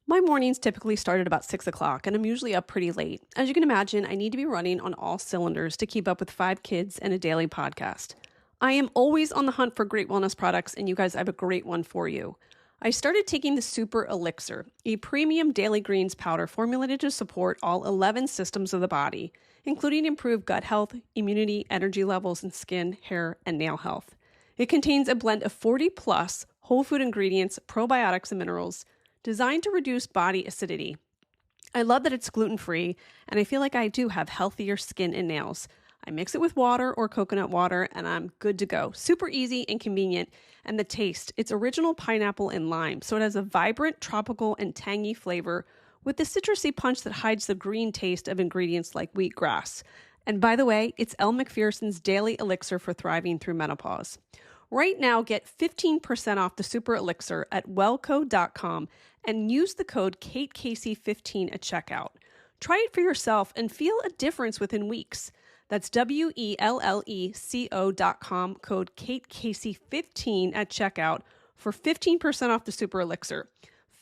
My mornings typically start at about 6 o'clock, and I'm usually up pretty late. As you can imagine, I need to be running on all cylinders to keep up with 5 kids and a daily podcast. I am always on the hunt for great wellness products, and you guys, I have a great one for you. I started taking the Super Elixir, a premium daily greens powder formulated to support all 11 systems of the body, including improved gut health, immunity, energy levels, and skin, hair, and nail health. It contains a blend of 40-plus whole food ingredients, probiotics, and minerals, designed to reduce body acidity. I love that it's gluten-free, and I feel like I do have healthier skin and nails. I mix it with water or coconut water, and I'm good to go. Super easy and convenient. And the taste, it's original pineapple and lime, so it has a vibrant, tropical, and tangy flavor with the citrusy punch that hides the green taste of ingredients like wheatgrass. And by the way, it's Elle Macpherson's daily elixir for thriving through menopause. Right now, get 15% off the Super Elixir at wellco.com and use the code KateCasey15 at checkout. Try it for yourself and feel a difference within weeks. That's WELLECO.com, code KateCasey15 at checkout for 15% off the Super Elixir.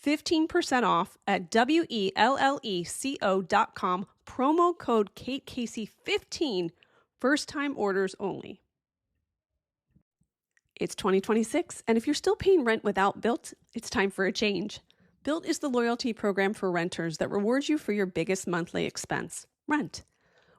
15% off at WELLECO.com, promo code KateCasey15, first time orders only. It's 2026, and if you're still paying rent without Built, it's time for a change. Built is the loyalty program for renters that rewards you for your biggest monthly expense, rent.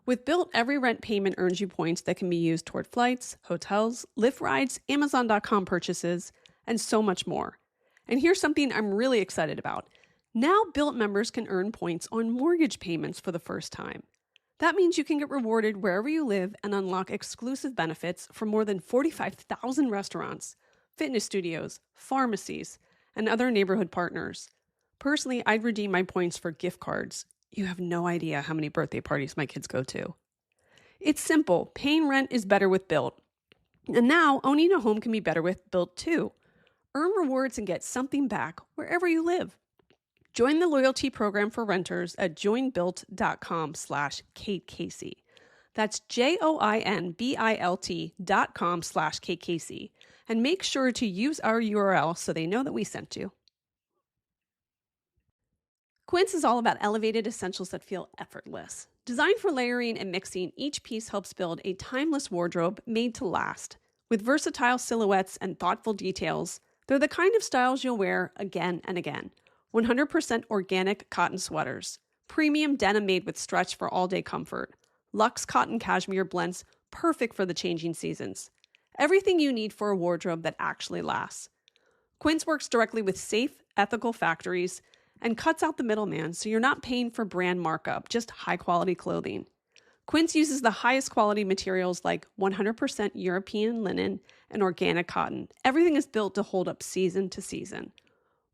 With Built, every rent payment earns you points that can be used toward flights, hotels, Lyft rides, Amazon.com purchases, and so much more. And here's something I'm really excited about. Now Built members can earn points on mortgage payments for the first time. That means you can get rewarded wherever you live and unlock exclusive benefits from more than 45,000 restaurants, fitness studios, pharmacies, and other neighborhood partners. Personally, I'd redeem my points for gift cards. You have no idea how many birthday parties my kids go to. It's simple. Paying rent is better with Built. And now owning a home can be better with Built too. Earn rewards and get something back wherever you live. Join the loyalty program for renters at joinbuilt.com/KateCasey. That's JOINBILT.com/KateCasey. And make sure to use our URL so they know that we sent you. Quince is all about elevated essentials that feel effortless. Designed for layering and mixing, each piece helps build a timeless wardrobe made to last. With versatile silhouettes and thoughtful details, they're the kind of styles you'll wear again and again. 100% organic cotton sweaters, premium denim made with stretch for all-day comfort, luxe cotton cashmere blends perfect for the changing seasons. Everything you need for a wardrobe that actually lasts. Quince works directly with safe, ethical factories and cuts out the middleman so you're not paying for brand markup, just high-quality clothing. Quince uses the highest quality materials like 100% European linen and organic cotton. Everything is built to hold up season to season.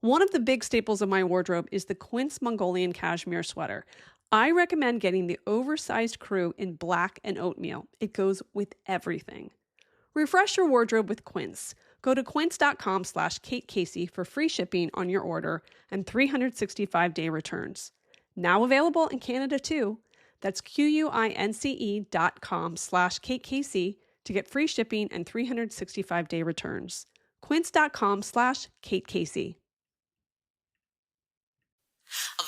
One of the big staples of my wardrobe is the Quince Mongolian cashmere sweater. I recommend getting the oversized crew in black and oatmeal. It goes with everything. Refresh your wardrobe with Quince. Go to quince.com/KateCasey for free shipping on your order and 365-day returns. Now available in Canada too. That's QUINCE.com/KateCasey to get free shipping and 365-day returns. Quince.com/KateCasey. The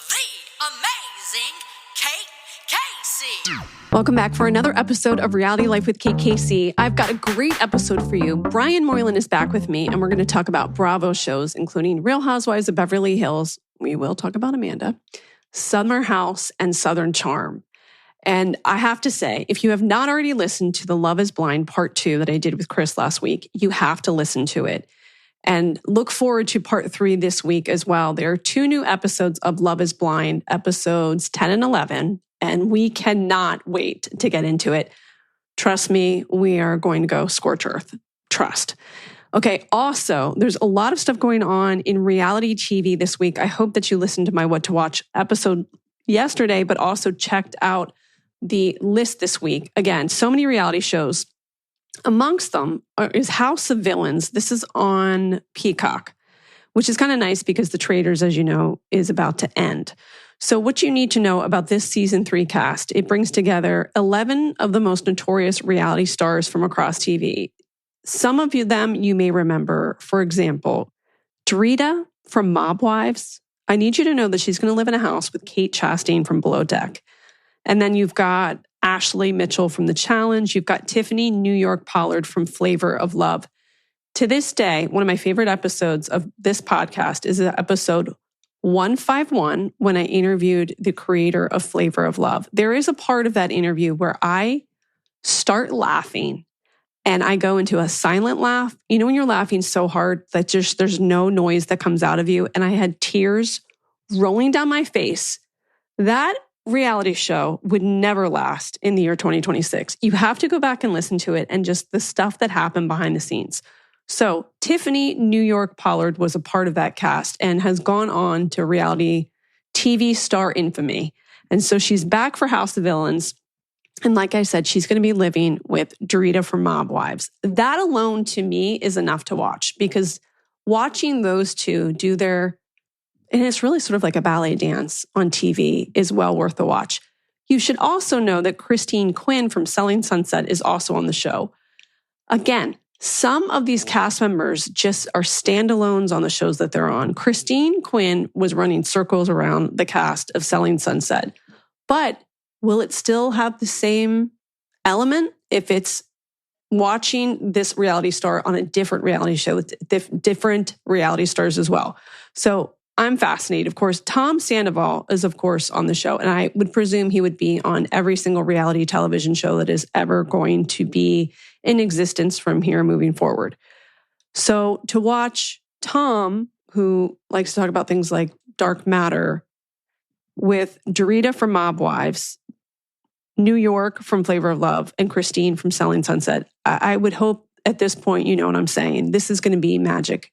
amazing Kate Casey. Welcome back for another episode of Reality Life with Kate Casey. I've got a great episode for you. Brian Moylan is back with me, and we're going to talk about Bravo shows, including Real Housewives of Beverly Hills. We will talk about Amanda, Summer House, and Southern Charm. And I have to say, if you have not already listened to the Love is Blind Part 2 that I did with Chris last week, you have to listen to it. And look forward to Part 3 this week as well. There are 2 new episodes of Love is Blind, episodes 10 and 11, and we cannot wait to get into it. Trust me, we are going to go scorch earth. Trust. Okay, also, there's a lot of stuff going on in reality TV this week. I hope that you listened to my What to Watch episode yesterday, but also checked out the list this week. Again, so many reality shows. Amongst them is House of Villains. This is on Peacock, which is kind of nice because The Traitors, as you know, is about to end. So what you need to know about this season 3 cast, it brings together 11 of the most notorious reality stars from across TV. Some of them you may remember, for example, Drita from Mob Wives, I need you to know that she's going to live in a house with Kate Chastain from Below Deck. And then you've got Ashley Mitchell from The Challenge. You've got Tiffany New York Pollard from Flavor of Love. To this day, one of my favorite episodes of this podcast is episode 151, when I interviewed the creator of Flavor of Love. There is a part of that interview where I start laughing and I go into a silent laugh. You know, when you're laughing so hard that just there's no noise that comes out of you. And I had tears rolling down my face. That reality show would never last in the year 2026. You have to go back and listen to it and just the stuff that happened behind the scenes. So Tiffany New York Pollard was a part of that cast and has gone on to reality TV star infamy. And so she's back for House of Villains. And like I said, she's going to be living with Dorita from Mob Wives. That alone to me is enough to watch, because watching those two do their, and it's really sort of like a ballet dance on TV, is well worth the watch. You should also know that Christine Quinn from Selling Sunset is also on the show. Again, some of these cast members just are standalones on the shows that they're on. Christine Quinn was running circles around the cast of Selling Sunset. But will it still have the same element if it's watching this reality star on a different reality show with different reality stars as well? So I'm fascinated. Of course, Tom Sandoval is, of course, on the show. And I would presume he would be on every single reality television show that is ever going to be in existence from here moving forward. So to watch Tom, who likes to talk about things like dark matter, with Dorita from Mob Wives, New York from Flavor of Love, and Christine from Selling Sunset, I would hope at this point, you know what I'm saying. This is going to be magic.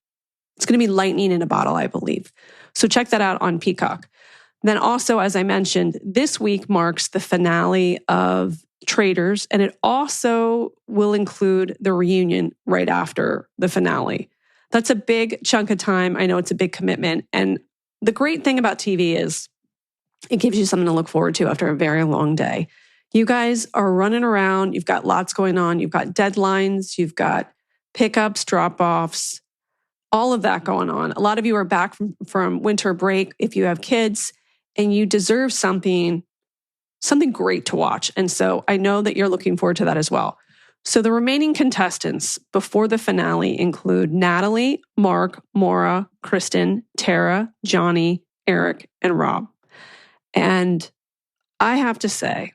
It's going to be lightning in a bottle, I believe. So check that out on Peacock. Then also, as I mentioned, this week marks the finale of Traitors, and it also will include the reunion right after the finale. That's a big chunk of time. I know it's a big commitment. And the great thing about TV is it gives you something to look forward to after a very long day. You guys are running around. You've got lots going on. You've got deadlines. You've got pickups, drop-offs, all of that going on. A lot of you are back from winter break if you have kids, and you deserve something great to watch. And so I know that you're looking forward to that as well. So the remaining contestants before the finale include Natalie, Mark, Maura, Kristen, Tara, Johnny, Eric, and Rob. And I have to say,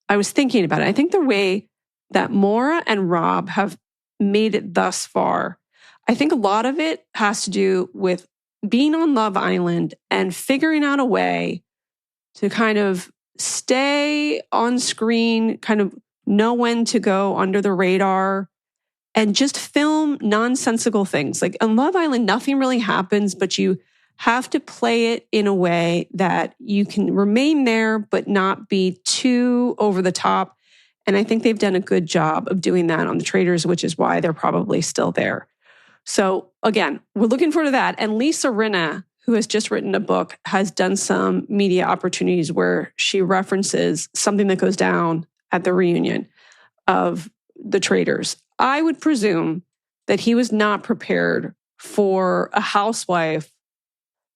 I was thinking about it. I think the way that Maura and Rob have made it thus far, I think a lot of it has to do with being on Love Island and figuring out a way to kind of stay on screen, kind of know when to go under the radar, and just film nonsensical things. Like on Love Island, nothing really happens, but you have to play it in a way that you can remain there, but not be too over the top. And I think they've done a good job of doing that on the Traitors, which is why they're probably still there. So again, we're looking forward to that. And Lisa Rinna, who has just written a book, has done some media opportunities where she references something that goes down at the reunion of the Traitors. I would presume that he was not prepared for a housewife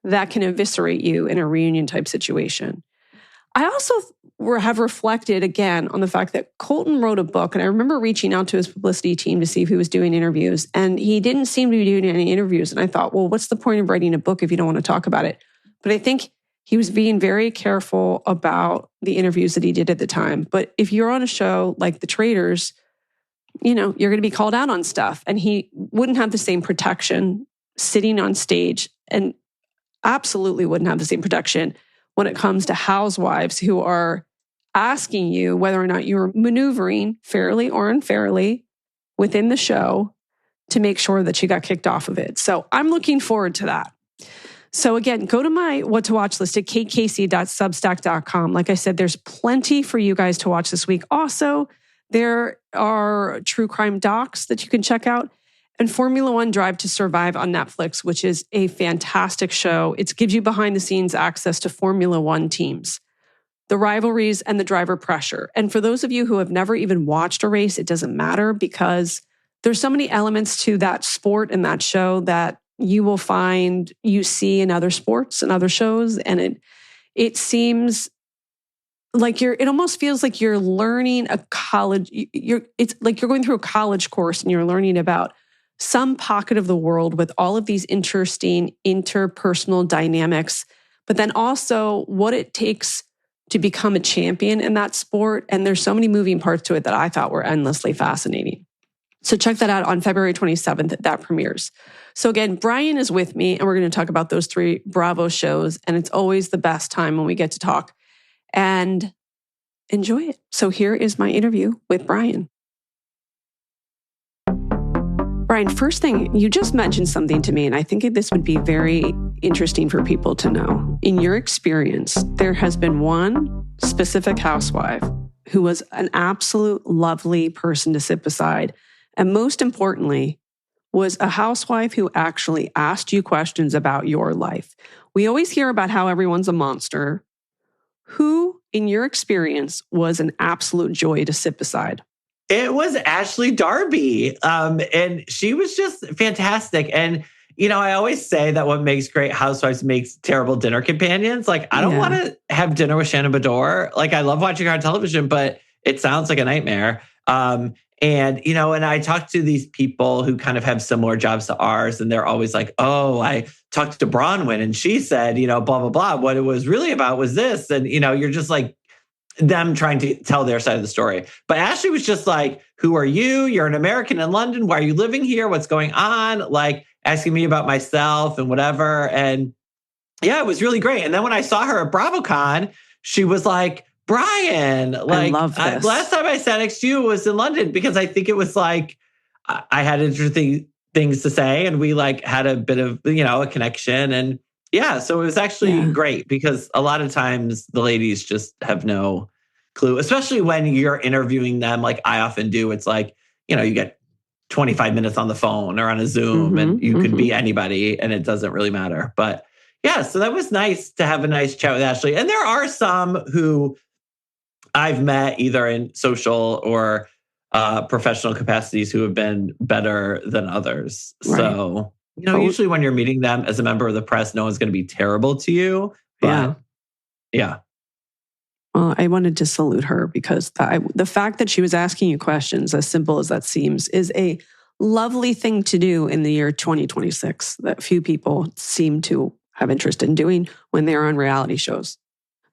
that can eviscerate you in a reunion type situation. I also have reflected again on the fact that Colton wrote a book, and I remember reaching out to his publicity team to see if he was doing interviews, and he didn't seem to be doing any interviews. And I thought, well, what's the point of writing a book if you don't want to talk about it? But I think he was being very careful about the interviews that he did at the time. But if you're on a show like The Traitors, you know, you're going to be called out on stuff, and he wouldn't have the same protection sitting on stage, and absolutely wouldn't have the same protection when it comes to housewives who are asking you whether or not you're maneuvering fairly or unfairly within the show to make sure that you got kicked off of it. So I'm looking forward to that. So again, go to my what to watch list at katecasey.substack.com. Like I said, there's plenty for you guys to watch this week. Also, there are true crime docs that you can check out, and Formula One Drive to Survive on Netflix, which is a fantastic show. It gives you behind the scenes access to Formula One teams, the rivalries and the driver pressure. And for those of you who have never even watched a race, it doesn't matter, because there's so many elements to that sport and that show that you will find you see in other sports and other shows. And it seems like it almost feels like you're learning a college, it's like you're going through a college course and you're learning about some pocket of the world with all of these interesting interpersonal dynamics, but then also what it takes to become a champion in that sport. And there's so many moving parts to it that I thought were endlessly fascinating. So check that out on February 27th, that premieres. So again, Brian is with me and we're going to talk about those 3 Bravo shows. And it's always the best time when we get to talk and enjoy it. So here is my interview with Brian. Brian, first thing, you just mentioned something to me, and I think this would be very interesting for people to know. In your experience, there has been one specific housewife who was an absolute lovely person to sit beside, and most importantly, was a housewife who actually asked you questions about your life. We always hear about how everyone's a monster. Who, in your experience, was an absolute joy to sit beside? It was Ashley Darby. And she was just fantastic. And, I always say that what makes great housewives makes terrible dinner companions. Like, I don't want to have dinner with Shannon Bedore. Like, I love watching her on television, but it sounds like a nightmare. And I talk to these people who kind of have similar jobs to ours, and they're always like, oh, I talked to Bronwyn and she said, blah, blah, blah. What it was really about was this. And, you're just like them trying to tell their side of the story. But Ashley was just like, who are you? You're an American in London. Why are you living here? What's going on? Like asking me about myself and whatever. And yeah, it was really great. And then when I saw her at BravoCon, she was like, Brian, like, I love this. Last time I sat next to you was in London, because I think it was like I had interesting things to say, and we like had a bit of a connection, and yeah, so it was actually great, because a lot of times the ladies just have no clue, especially when you're interviewing them, like I often do. It's like you get 25 minutes on the phone or on a Zoom, and you could be anybody, and it doesn't really matter. But yeah, so that was nice to have a nice chat with Ashley. And there are some who I've met either in social or professional capacities who have been better than others. Right. So, usually when you're meeting them as a member of the press, no one's going to be terrible to you. But yeah. Well, I wanted to salute her, because the fact that she was asking you questions, as simple as that seems, is a lovely thing to do in the year 2026 that few people seem to have interest in doing when they're on reality shows.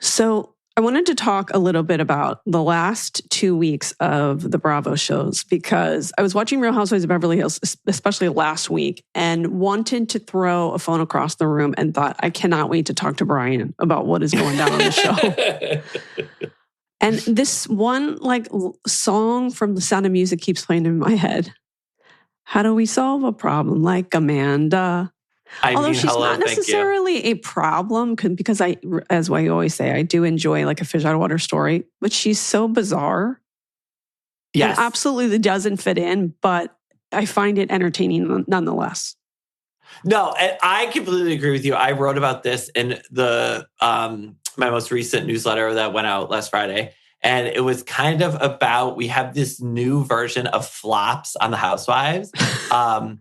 So I wanted to talk a little bit about the last 2 weeks of the Bravo shows, because I was watching Real Housewives of Beverly Hills, especially last week, and wanted to throw a phone across the room and thought, I cannot wait to talk to Brian about what is going down on the show. And this one song from The Sound of Music keeps playing in my head. How do we solve a problem like Amanda? Although she's not necessarily a problem, because as I always say, I do enjoy like a fish out of water story, but she's so bizarre. Yes. And absolutely doesn't fit in, but I find it entertaining nonetheless. No, I completely agree with you. I wrote about this in the my most recent newsletter that went out last Friday. And it was kind of about, we have this new version of flops on the Housewives. And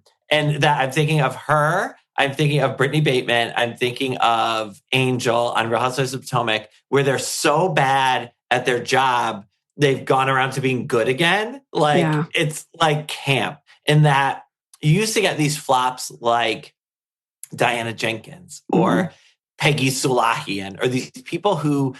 that I'm thinking of her. I'm thinking of Brittany Bateman. I'm thinking of Angel on Real Housewives of Potomac, where they're so bad at their job, they've gone around to being good again. It's like camp, in that you used to get these flops like Diana Jenkins or Peggy Sulahian, or these people who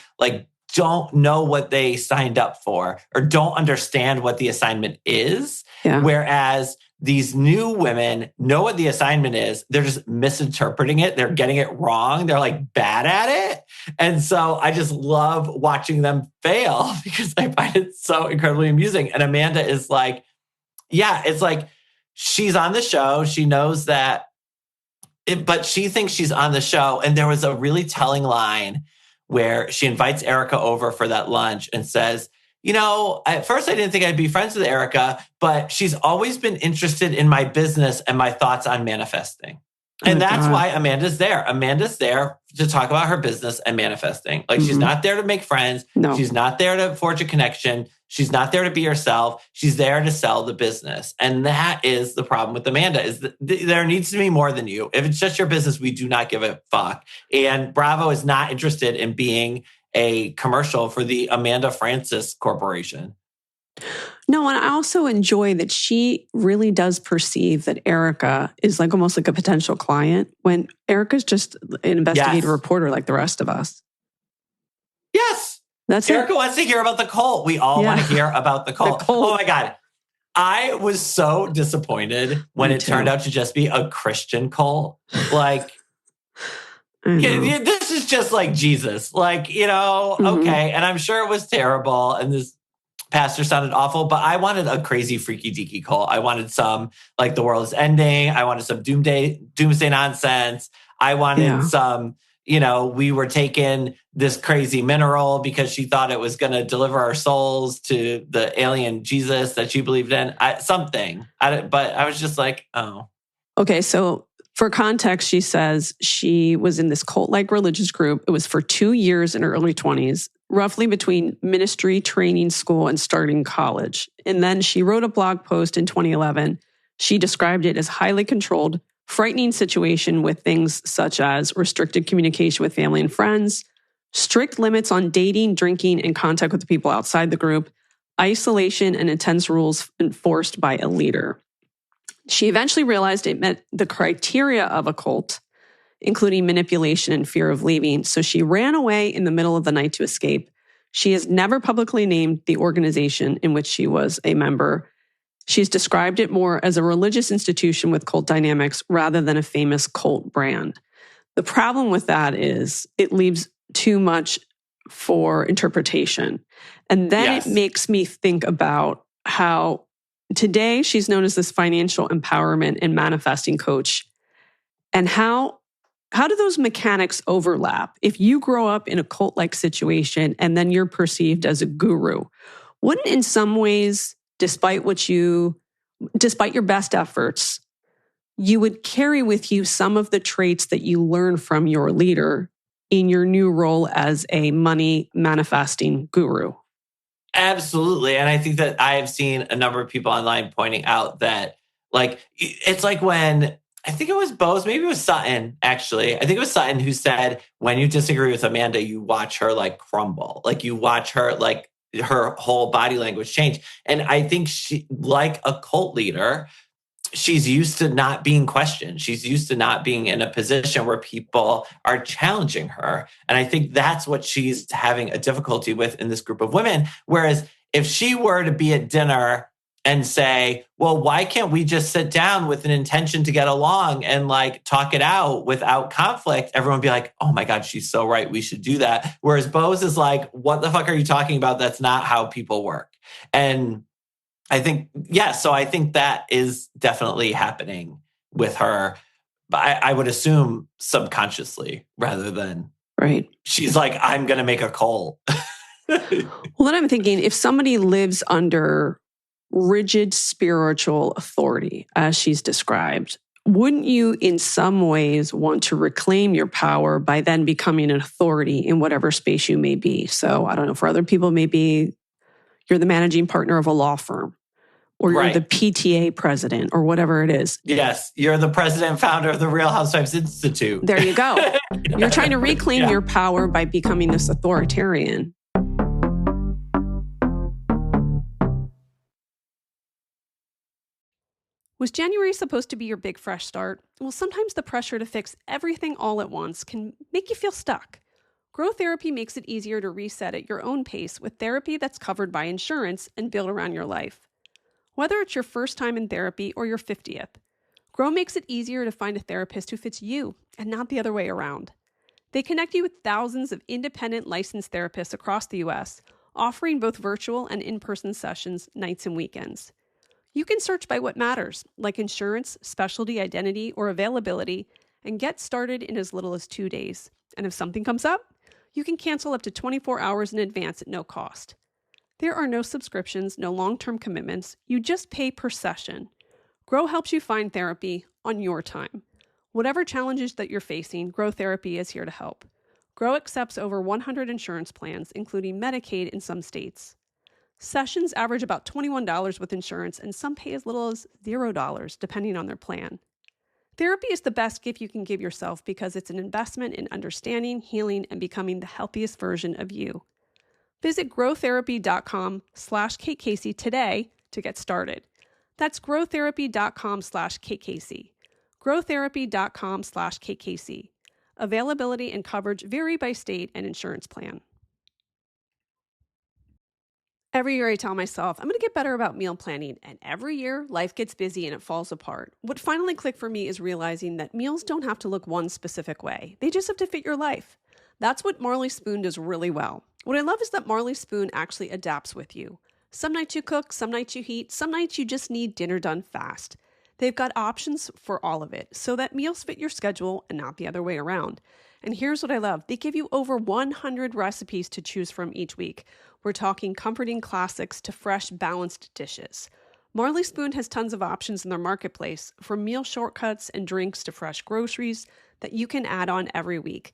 don't know what they signed up for or don't understand what the assignment is. Yeah. Whereas these new women know what the assignment is. They're just misinterpreting it. They're getting it wrong. They're bad at it. And so I just love watching them fail, because I find it so incredibly amusing. And Amanda is it's like she's on the show. She knows that, but she thinks she's on the show. And there was a really telling line where she invites Erica over for that lunch and says, at first I didn't think I'd be friends with Erica, but she's always been interested in my business and my thoughts on manifesting. And that's why Amanda's there. Amanda's there to talk about her business and manifesting. She's not there to make friends. No. She's not there to forge a connection. She's not there to be herself. She's there to sell the business. And that is the problem with Amanda, is that there needs to be more than you. If it's just your business, we do not give a fuck. And Bravo is not interested in being a commercial for the Amanda Francis Corporation. No, and I also enjoy that she really does perceive that Erica is like almost like a potential client when Erica's just an investigative reporter like the rest of us. Yes. That's Erica wants to hear about the cult. We all want to hear about the cult. Oh my God. I was so disappointed when it turned out to just be a Christian cult. Like, this is just like Jesus. Like, okay. And I'm sure it was terrible. And this pastor sounded awful, but I wanted a crazy, freaky, deaky cult. I wanted some, like, the world is ending. I wanted some doomsday nonsense. I wanted some, we were taking this crazy mineral because she thought it was going to deliver our souls to the alien Jesus that she believed in. But I was just like, oh. Okay, so for context, she says she was in this cult-like religious group. It was for 2 years in her early 20s, roughly between ministry, training school, and starting college. And then she wrote a blog post in 2011. She described it as highly controlled, frightening situation with things such as restricted communication with family and friends, strict limits on dating, drinking, and contact with the people outside the group, isolation, and intense rules enforced by a leader. She eventually realized it met the criteria of a cult, including manipulation and fear of leaving. So she ran away in the middle of the night to escape. She has never publicly named the organization in which she was a member. She's described it more as a religious institution with cult dynamics rather than a famous cult brand. The problem with that is it leaves too much for interpretation. And then it makes me think about how today she's known as this financial empowerment and manifesting coach. And how do those mechanics overlap? If you grow up in a cult-like situation and then you're perceived as a guru, wouldn't in some ways, despite your best efforts, you would carry with you some of the traits that you learn from your leader in your new role as a money manifesting guru? Absolutely. And I think that I have seen a number of people online pointing out that, like, it's like when, I think it was Bose, maybe it was Sutton, actually. I think it was Sutton who said, when you disagree with Amanda, you watch her like crumble. Like you watch her, like her whole body language change. And I think she, like a cult leader, she's used to not being questioned. She's used to not being in a position where people are challenging her. And I think that's what she's having a difficulty with in this group of women. Whereas if she were to be at dinner and say, well, why can't we just sit down with an intention to get along and like talk it out without conflict? Everyone would be like, oh my God, she's so right. We should do that. Whereas Bose is like, what the fuck are you talking about? That's not how people work. And I think, so I think that is definitely happening with her. But I would assume subconsciously rather than she's like, I'm going to make a call. Well, then I'm thinking if somebody lives under rigid spiritual authority, as she's described, wouldn't you in some ways want to reclaim your power by then becoming an authority in whatever space you may be? So I don't know, for other people, maybe you're the managing partner of a law firm, or you're the PTA president, or whatever it is. Yes, you're the president and founder of the Real Housewives Institute. There you go. You're trying to reclaim your power by becoming this authoritarian. Was January supposed to be your big fresh start? Well, sometimes the pressure to fix everything all at once can make you feel stuck. Grow Therapy makes it easier to reset at your own pace with therapy that's covered by insurance and built around your life. Whether it's your first time in therapy or your 50th, Grow makes it easier to find a therapist who fits you and not the other way around. They connect you with thousands of independent licensed therapists across the U.S., offering both virtual and in-person sessions nights and weekends. You can search by what matters, like insurance, specialty, identity, or availability, and get started in as little as 2 days. And if something comes up, you can cancel up to 24 hours in advance at no cost. There are no subscriptions, no long-term commitments. You just pay per session. Grow helps you find therapy on your time. Whatever challenges that you're facing, Grow Therapy is here to help. Grow accepts over 100 insurance plans, including Medicaid in some states. Sessions average about $21 with insurance, and some pay as little as $0, depending on their plan. Therapy is the best gift you can give yourself because it's an investment in understanding, healing, and becoming the healthiest version of you. Visit growtherapy.com/Kate Casey today to get started. That's growtherapy.com/Kate Casey. growtherapy.com/Kate Casey. Availability and coverage vary by state and insurance plan. Every year I tell myself, I'm going to get better about meal planning, and every year life gets busy and it falls apart. What finally clicked for me is realizing that meals don't have to look one specific way. They just have to fit your life. That's what Marley Spoon does really well. What I love is that Marley Spoon actually adapts with you. Some nights you cook, some nights you heat, some nights you just need dinner done fast. They've got options for all of it so that meals fit your schedule and not the other way around. And here's what I love. They give you over 100 recipes to choose from each week. We're talking comforting classics to fresh, balanced dishes. Marley Spoon has tons of options in their marketplace, from meal shortcuts and drinks to fresh groceries that you can add on every week.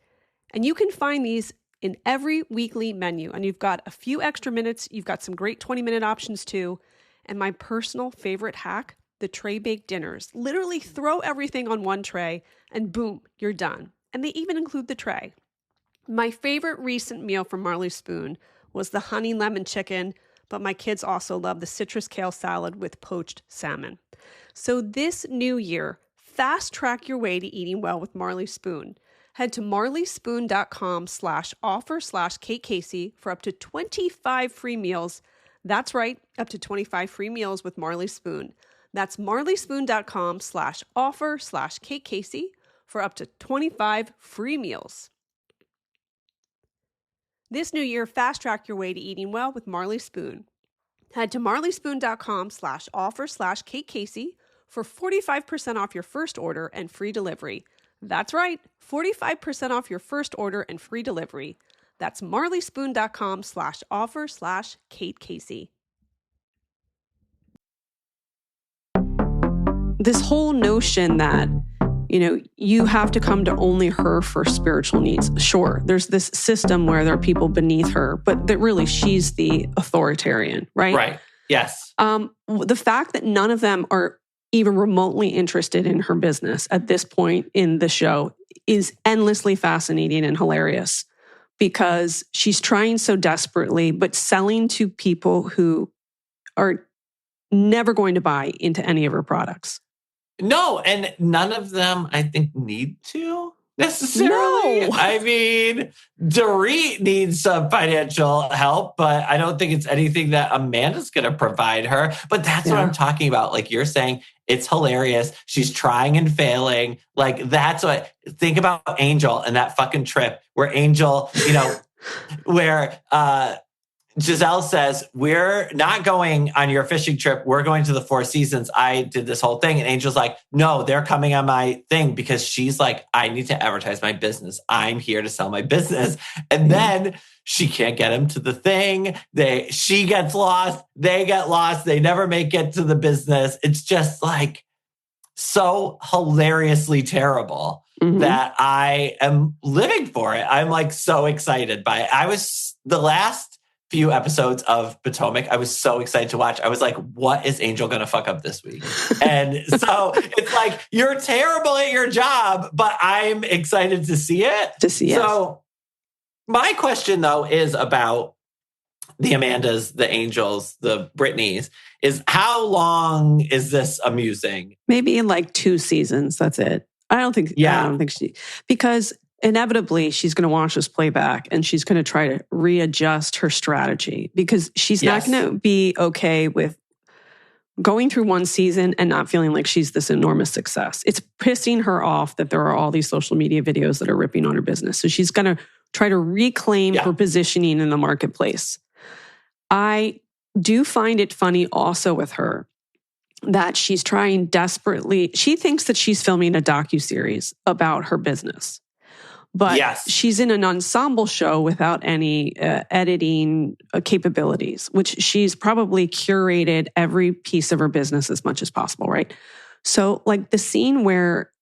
And you can find these in every weekly menu. And you've got a few extra minutes. You've got some great 20-minute options too. And my personal favorite hack, the tray-baked dinners. Literally throw everything on one tray and boom, you're done. And they even include the tray. My favorite recent meal from Marley Spoon was the honey lemon chicken, but my kids also love the citrus kale salad with poached salmon. So this new year, fast track your way to eating well with Marley Spoon. Head to marleyspoon.com/offer/Kate Casey for up to 25 free meals. That's right, up to 25 free meals with Marley Spoon. That's marleyspoon.com/offer/Kate Casey for up to 25 free meals. This new year, fast track your way to eating well with Marley Spoon. Head to marleyspoon.com/offer/Kate Casey for 45% off your first order and free delivery. That's right, 45% off your first order and free delivery. That's marleyspoon.com/offer/Kate Casey. This whole notion that you have to come to only her for spiritual needs. Sure, there's this system where there are people beneath her, but that really she's the authoritarian, right? Right. Yes. The fact that none of them are even remotely interested in her business at this point in the show is endlessly fascinating and hilarious because she's trying so desperately, but selling to people who are never going to buy into any of her products. No, and none of them, I think, need to necessarily. No. I mean, Dorit needs some financial help, but I don't think it's anything that Amanda's going to provide her. But that's what I'm talking about. Like you're saying, it's hilarious. She's trying and failing. Like that's what, think about Angel and that fucking trip where Angel, where Giselle says, we're not going on your fishing trip. We're going to the Four Seasons. I did this whole thing. And Angel's like, no, they're coming on my thing because she's like, I need to advertise my business. I'm here to sell my business. And then she can't get him to the thing. She gets lost. They get lost. They never make it to the business. It's just like so hilariously terrible that I am living for it. I'm like so excited by it. I was the last few episodes of Potomac, I was so excited to watch. I was like, what is Angel going to fuck up this week? And so it's like, you're terrible at your job, but I'm excited to see it. So my question though is about the Amandas, the Angels, the Britneys, is how long is this amusing? Maybe in like 2 seasons. That's it. I don't think because inevitably she's going to watch this playback and she's going to try to readjust her strategy because she's not going to be okay with going through one season and not feeling like she's this enormous success. It's pissing her off that there are all these social media videos that are ripping on her business. So she's going to try to reclaim her positioning in the marketplace. I do find it funny also with her that she's trying desperately. She thinks that she's filming a docuseries about her business. But she's in an ensemble show without any editing capabilities, which she's probably curated every piece of her business as much as possible, right? So like the scene where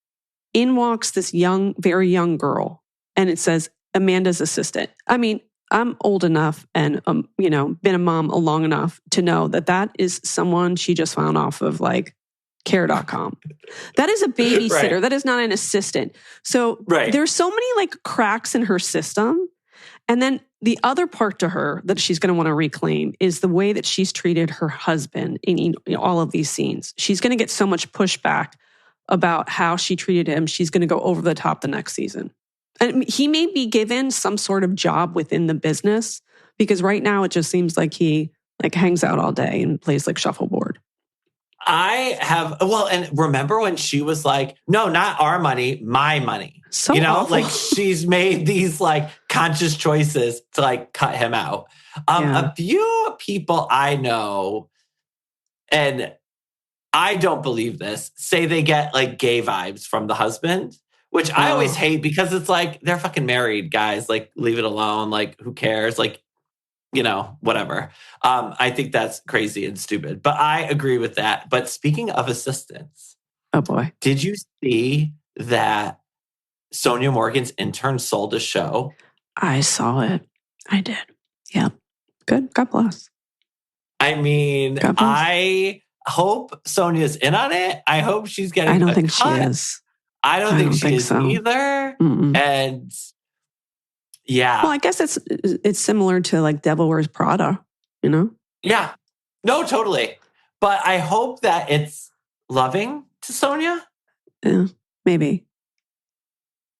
in walks this very young girl and it says Amanda's assistant. I mean, I'm old enough and, been a mom long enough to know that is someone she just found off of like care.com. That is a babysitter. Right. That is not an assistant. So there's so many like cracks in her system. And then the other part to her that she's going to want to reclaim is the way that she's treated her husband in all of these scenes. She's going to get so much pushback about how she treated him. She's going to go over the top the next season. And he may be given some sort of job within the business because right now it just seems like he like hangs out all day and plays like shuffleboard. And remember when she was like, no, not our money, my money. So awful. Like she's made these like conscious choices to like cut him out. A few people I know, and I don't believe this, say they get like gay vibes from the husband, which I always hate because it's like, they're fucking married, guys. Like, leave it alone. Like, who cares? Like, whatever. I think that's crazy and stupid, but I agree with that. But speaking of assistants. Oh boy. Did you see that Sonia Morgan's intern sold a show? I saw it. I did. Yeah. Good. God bless. I mean, I hope Sonia's in on it. I hope she's getting I don't think she is. I don't think she is so. either. Mm-mm. And yeah. Well, I guess it's similar to like Devil Wears Prada, Yeah. No, totally. But I hope that it's loving to Sonia. Yeah, maybe.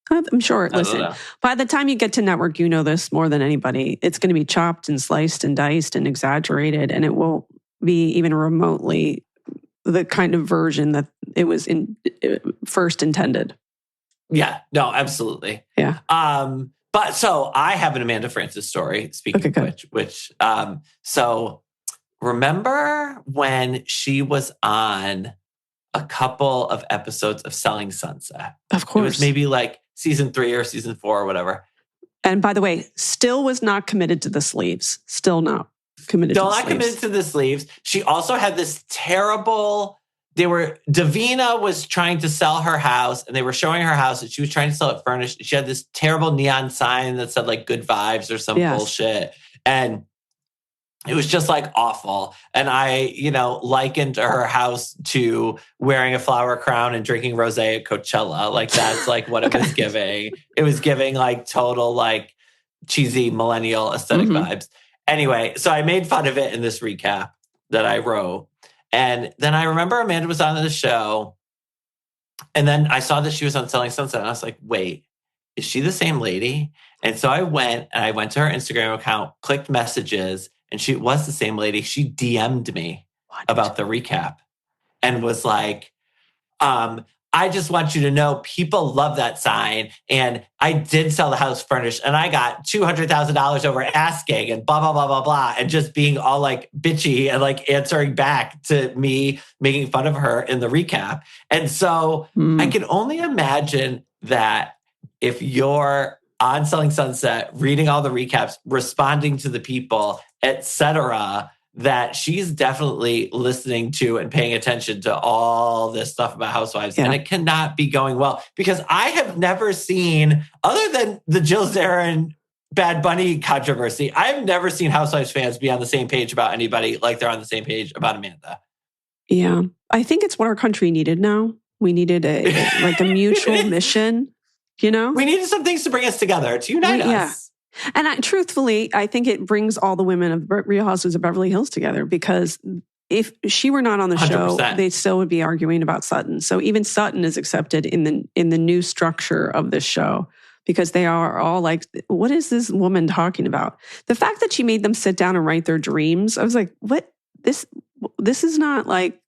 I'm sure. Listen, by the time you get to network, you know this more than anybody. It's going to be chopped and sliced and diced and exaggerated, and it won't be even remotely the kind of version that it was first intended. Yeah. No, absolutely. Yeah. But so I have an Amanda Francis story, speaking of which, so remember when she was on a couple of episodes of Selling Sunset? Of course. It was maybe like season 3 or season 4 or whatever. And by the way, still was not committed to the sleeves. Still not committed to the sleeves. She also had this terrible... Davina was trying to sell her house and they were showing her house and she was trying to sell it furnished. She had this terrible neon sign that said like good vibes or some bullshit. And it was just like awful. And I, likened her house to wearing a flower crown and drinking rosé at Coachella. Like that's like what it was giving. It was giving like total like cheesy millennial aesthetic vibes. Anyway, so I made fun of it in this recap that I wrote. And then I remember Amanda was on the show. And then I saw that she was on Selling Sunset. And I was like, wait, is she the same lady? And so I went to her Instagram account, clicked messages, and she was the same lady. She DM'd me about the recap and was like, I just want you to know people love that sign. And I did sell the house furnished and I got $200,000 over asking and blah, blah, blah, blah, blah. And just being all like bitchy and like answering back to me, making fun of her in the recap. And so I can only imagine that if you're on Selling Sunset, reading all the recaps, responding to the people, etc., that she's definitely listening to and paying attention to all this stuff about Housewives. Yeah. And it cannot be going well because I have never seen, other than the Jill Zarin Bad Bunny controversy, I've never seen Housewives fans be on the same page about anybody like they're on the same page about Amanda. Yeah. I think it's what our country needed now. We needed a mutual mission, We needed some things to bring us together, to unite us. Yeah. And truthfully, I think it brings all the women of Real Housewives of Beverly Hills together because if she were not on the 100%. Show, they still would be arguing about Sutton. So even Sutton is accepted in the new structure of this show because they are all like, what is this woman talking about? The fact that she made them sit down and write their dreams, I was like, what? This is not like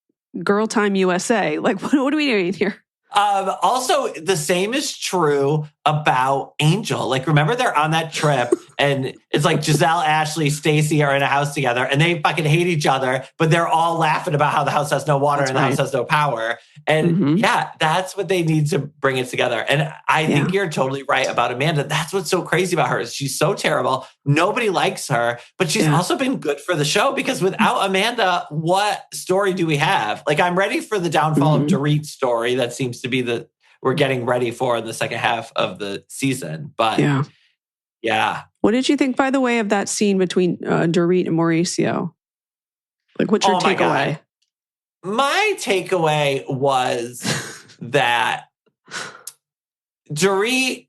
Girl Time USA. Like, what are we doing here? Also, the same is true about Angel. Like, remember they're on that trip and it's like Giselle, Ashley, Stacey are in a house together and they fucking hate each other, but they're all laughing about how the house has no water and the house has no power. And yeah, that's what they need to bring it together. And I think you're totally right about Amanda. That's what's so crazy about her is she's so terrible. Nobody likes her, but she's also been good for the show because without Amanda, what story do we have? Like, I'm ready for the downfall of Dorit's story. That seems to be we're getting ready for in the second half of the season. But Yeah. What did you think, by the way, of that scene between Dorit and Mauricio? Like, what's your takeaway? My takeaway was that Dorit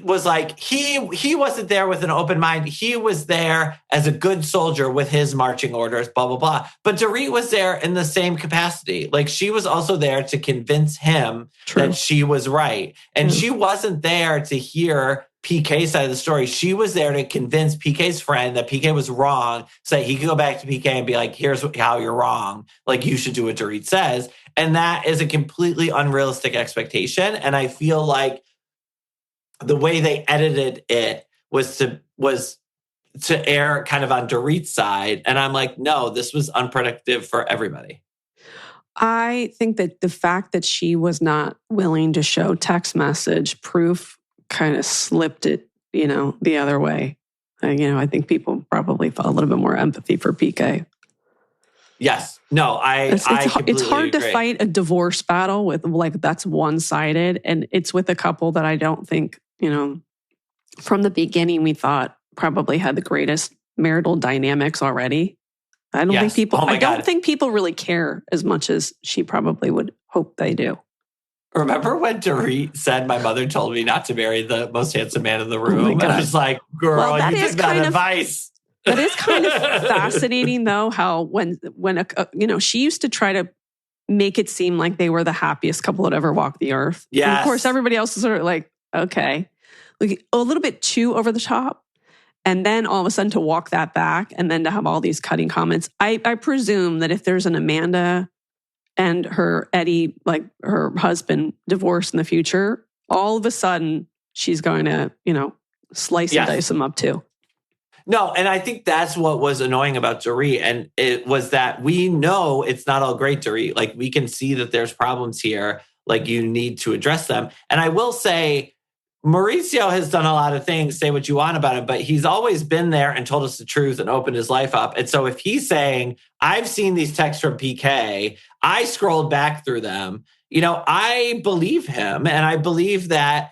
was like, he wasn't there with an open mind. He was there as a good soldier with his marching orders, blah, blah, blah. But Dorit was there in the same capacity. Like, she was also there to convince him that she was right. And she wasn't there to hear PK's side of the story. She was there to convince PK's friend that PK was wrong so that he could go back to PK and be like, here's how you're wrong. Like, you should do what Dorit says. And that is a completely unrealistic expectation. And I feel like the way they edited it was to err kind of on Dorit's side. And I'm like, no, this was unproductive for everybody. I think that the fact that she was not willing to show text message proof kind of slipped it, the other way. I think people probably felt a little bit more empathy for PK. Yes. No, it's hard agree. To fight a divorce battle with, like, that's one-sided. And it's with a couple that I don't think, from the beginning we thought probably had the greatest marital dynamics already. I don't think people really care as much as she probably would hope they do. Remember when Dorit said, my mother told me not to marry the most handsome man in the room? And I was like, girl, you took that advice. That is kind of fascinating, though, how when she used to try to make it seem like they were the happiest couple that ever walked the earth. Yes. And of course, everybody else is sort of like, okay, like a little bit too over the top. And then all of a sudden to walk that back and then to have all these cutting comments. I presume that if there's an Amanda and her Eddie, like her husband, divorced in the future, all of a sudden she's going to, slice and dice them up too. No, and I think that's what was annoying about Dorit. And it was that we know it's not all great, Dorit. Like, we can see that there's problems here. Like, you need to address them. And I will say, Mauricio has done a lot of things, say what you want about him, but he's always been there and told us the truth and opened his life up. And so if he's saying, I've seen these texts from PK, I scrolled back through them, I believe him. And I believe that,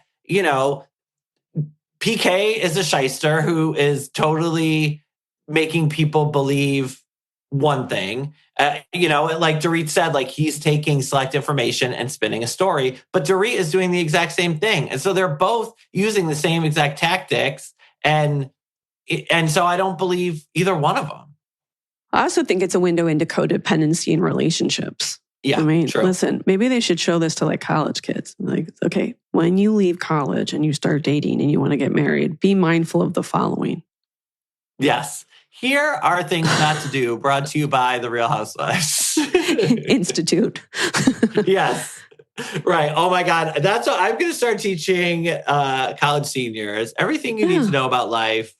PK is a shyster who is totally making people believe one thing. Like Dorit said, like, he's taking select information and spinning a story, but Dorit is doing the exact same thing. And so they're both using the same exact tactics. And so I don't believe either one of them. I also think it's a window into codependency in relationships. Yeah, true. Listen, maybe they should show this to, like, college kids. Like, okay, when you leave college and you start dating and you want to get married, be mindful of the following. Yes. Here are things not to do, brought to you by the Real Housewives Institute. Yes. Right. Oh my God. That's what I'm going to start teaching college seniors. Everything you need to know about life,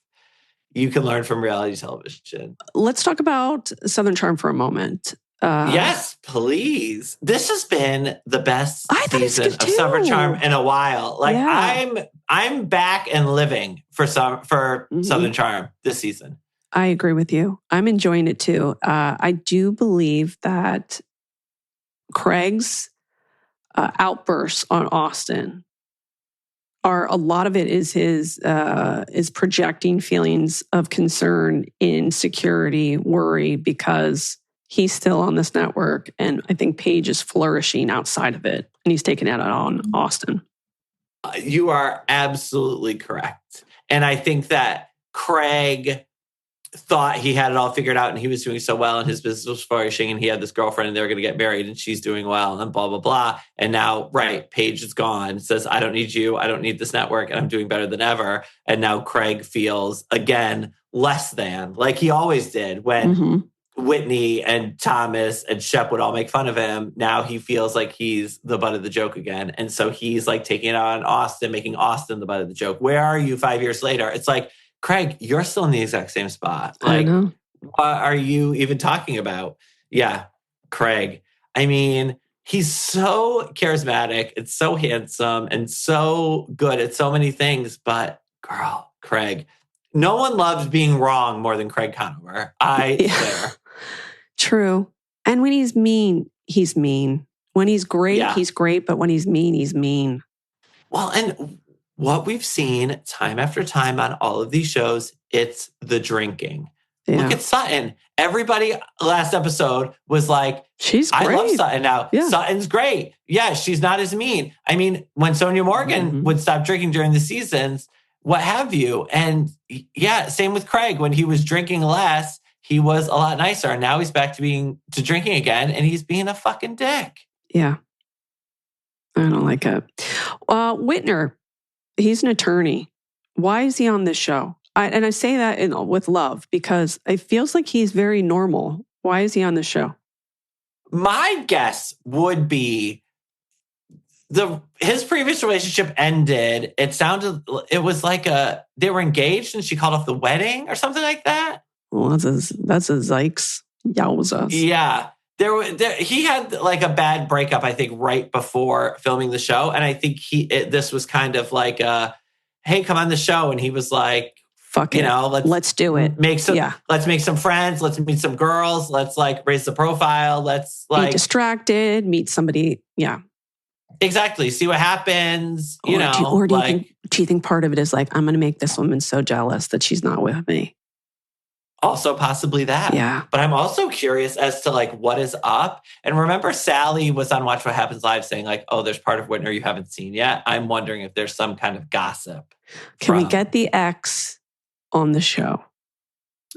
you can learn from reality television. Let's talk about Southern Charm for a moment. Yes, please. This has been the best season of Southern Charm in a while. Like, I'm back and living for Southern Charm this season. I agree with you. I'm enjoying it too. I do believe that Craig's outbursts on Austin a lot of it is his is projecting feelings of concern, insecurity, worry, because he's still on this network. And I think Paige is flourishing outside of it. And he's taking it out on Austin. You are absolutely correct. And I think that Craig thought he had it all figured out and he was doing so well and his business was flourishing and he had this girlfriend and they were going to get married and she's doing well and blah, blah, blah. And now, Paige is gone, says, I don't need you. I don't need this network and I'm doing better than ever. And now Craig feels, again, less than, like he always did when Whitney and Thomas and Shep would all make fun of him. Now he feels like he's the butt of the joke again. And so he's like taking it on Austin, making Austin the butt of the joke. Where are you 5 years later? It's like, Craig, you're still in the exact same spot. Like, I know. What are you even talking about? Yeah, Craig. I mean, he's so charismatic and so handsome and so good at so many things. But girl, Craig, no one loves being wrong more than Craig Conover. I swear. True. And when he's mean, he's mean. When he's great, he's great. But when he's mean, he's mean. Well, and what we've seen time after time on all of these shows, it's the drinking. Yeah. Look at Sutton. Everybody last episode was like, she's great. I love Sutton now. Yeah. Sutton's great. Yeah, she's not as mean. I mean, when Sonia Morgan would stop drinking during the seasons, what have you. And yeah, same with Craig. When he was drinking less, he was a lot nicer. And now he's back to drinking again. And he's being a fucking dick. Yeah. I don't like it. Whitner, he's an attorney. Why is he on this show? I say that with love because it feels like he's very normal. Why is he on the show? My guess would be his previous relationship ended. It was like they were engaged and she called off the wedding or something like that. Well, that's a Zykes. Yowzas. Yeah. He had like a bad breakup, I think, right before filming the show. And I think this was kind of like, hey, come on the show. And he was like, fuck it. Let's do it. Let's make some friends. Let's meet some girls. Let's like raise the profile. Let's like be distracted, meet somebody. Yeah. Exactly. See what happens. Do you think part of it is like, I'm going to make this woman so jealous that she's not with me? Also possibly that. Yeah. But I'm also curious as to like what is up. And remember Sally was on Watch What Happens Live saying like, oh, there's part of Whitner you haven't seen yet. I'm wondering if there's some kind of gossip. Can we get the ex on the show?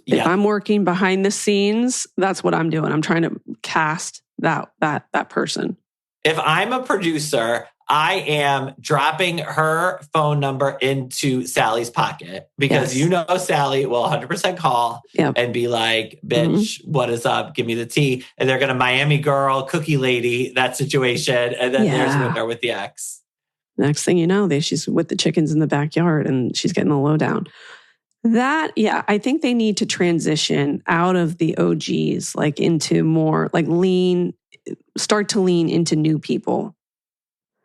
Yeah. If I'm working behind the scenes, that's what I'm doing. I'm trying to cast that person. If I'm a producer, I am dropping her phone number into Sally's pocket because Sally will 100% call and be like, bitch, what is up? Give me the tea. And they're going to Miami girl, cookie lady, that situation. And then there's Whitner with the ex. Next thing you know, she's with the chickens in the backyard and she's getting the lowdown. I think they need to transition out of the OGs, like into more like start to lean into new people.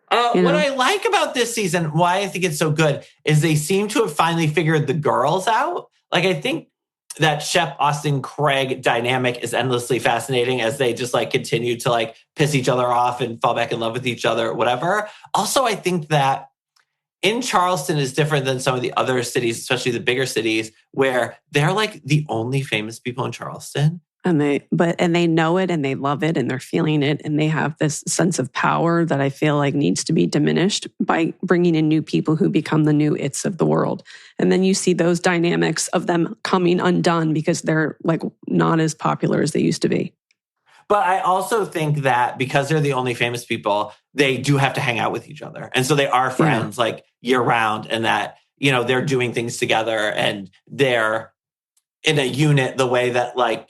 What I like about this season, why I think it's so good, is they seem to have finally figured the girls out. Like, I think that Shep, Austin, Craig dynamic is endlessly fascinating as they just like continue to like piss each other off and fall back in love with each other, whatever. Also, I think that in Charleston is different than some of the other cities, especially the bigger cities, where they're like the only famous people in Charleston. And they know it and they love it and they're feeling it and they have this sense of power that I feel like needs to be diminished by bringing in new people who become the new its of the world. And then you see those dynamics of them coming undone because they're like not as popular as they used to be. But I also think that because they're the only famous people, they do have to hang out with each other. And so they are friends like year round and that, they're doing things together and they're in a unit the way that like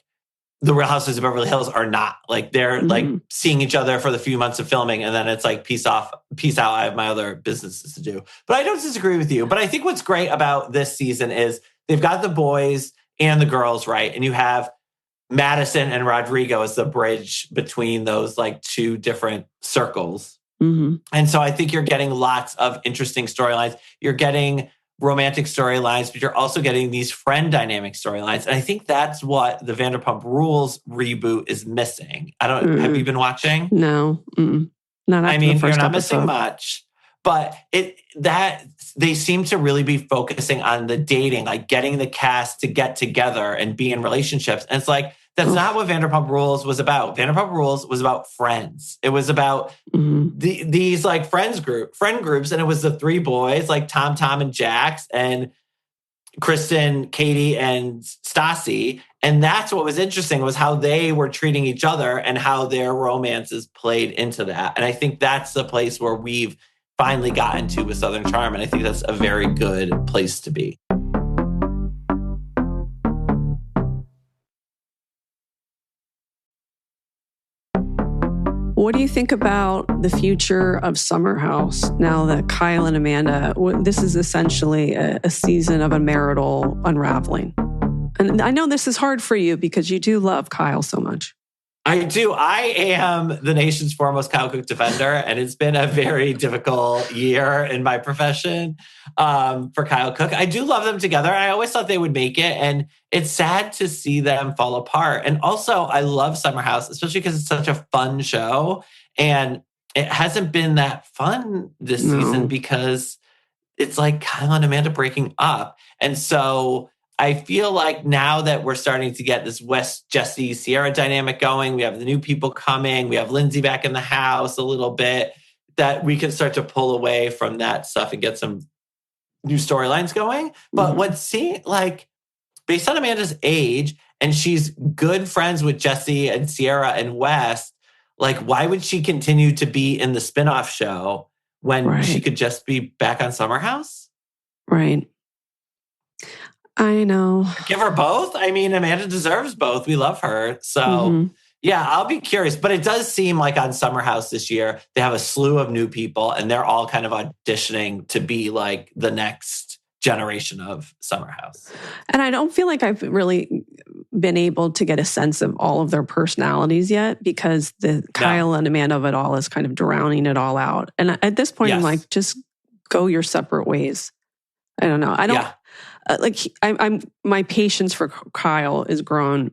the Real Housewives of Beverly Hills are not. Like they're like seeing each other for the few months of filming and then it's like peace out, I have my other businesses to do. But I don't disagree with you. But I think what's great about this season is they've got the boys and the girls right. And you have Madison and Rodrigo as the bridge between those like two different circles. And so I think you're getting lots of interesting storylines. You're getting romantic storylines, but you're also getting these friend dynamic storylines. And I think that's what the Vanderpump Rules reboot is missing. Have you been watching? No. Not after the first you're not episode. missing much, but they seem to really be focusing on the dating, like getting the cast to get together and be in relationships. And it's like, that's not what Vanderpump Rules was about. Vanderpump Rules was about friends. It was about these like friend groups. And it was the three boys, like Tom, and Jax, and Kristen, Katie, and Stassi. And that's what was interesting was how they were treating each other and how their romances played into that. And I think that's the place where we've finally gotten to with Southern Charm. And I think that's a very good place to be. What do you think about the future of Summer House now that Kyle and Amanda, this is essentially a season of a marital unraveling? And I know this is hard for you because you do love Kyle so much. I do. I am the nation's foremost Kyle Cook defender, and it's been a very difficult year in my profession for Kyle Cook. I do love them together. I always thought they would make it, and it's sad to see them fall apart. And also, I love Summer House, especially because it's such a fun show, and it hasn't been that fun this season because it's like Kyle and Amanda breaking up. And so I feel like now that we're starting to get this West Jesse Sierra dynamic going, we have the new people coming, we have Lindsay back in the house a little bit, that we can start to pull away from that stuff and get some new storylines going. But what's seeing, like, based on Amanda's age, and she's good friends with Jesse and Sierra and West, like, why would she continue to be in the spinoff show when she could just be back on Summer House? Right. I know. Give her both. I mean, Amanda deserves both. We love her. So, yeah, I'll be curious. But it does seem like on Summer House this year, they have a slew of new people, and they're all kind of auditioning to be like the next generation of Summer House. And I don't feel like I've really been able to get a sense of all of their personalities yet, because the Kyle and Amanda of it all is kind of drowning it all out. And at this point, I'm like, just go your separate ways. I don't know. I don't I'm my patience for Kyle is grown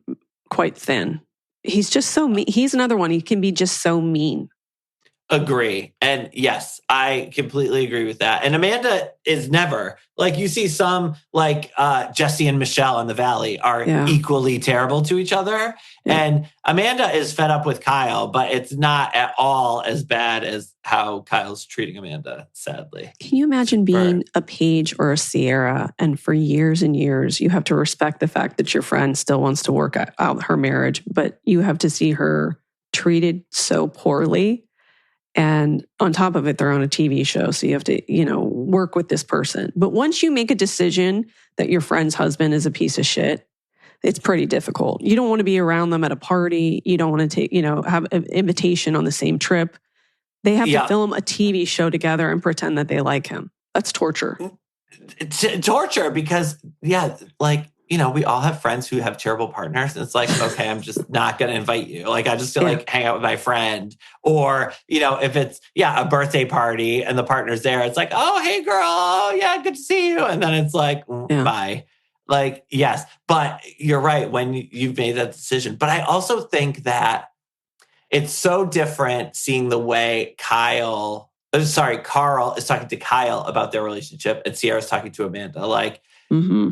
quite thin. He's just so mean. He's another one. He can be just so mean. Agree. And yes, I completely agree with that. And Amanda is never, like, you see some like Jesse and Michelle in the Valley are equally terrible to each other. Yeah. And Amanda is fed up with Kyle, but it's not at all as bad as how Kyle's treating Amanda, sadly. Can you imagine being a Paige or a Sierra, and for years and years, you have to respect the fact that your friend still wants to work out her marriage, but you have to see her treated so poorly. And on top of it, they're on a TV show. So you have to, work with this person. But once you make a decision that your friend's husband is a piece of shit, it's pretty difficult. You don't want to be around them at a party. You don't want to take, have an invitation on the same trip. They have to film a TV show together and pretend that they like him. That's torture. It's torture because, we all have friends who have terrible partners. And it's like, okay, I'm just not going to invite you. Like, I just feel like hang out with my friend. Or, if it's, a birthday party and the partner's there, it's like, oh, hey, girl. Oh, yeah, good to see you. And then it's like, bye. Like, yes. But you're right when you've made that decision. But I also think that it's so different seeing the way Carl is talking to Kyle about their relationship and Sierra's talking to Amanda. Like,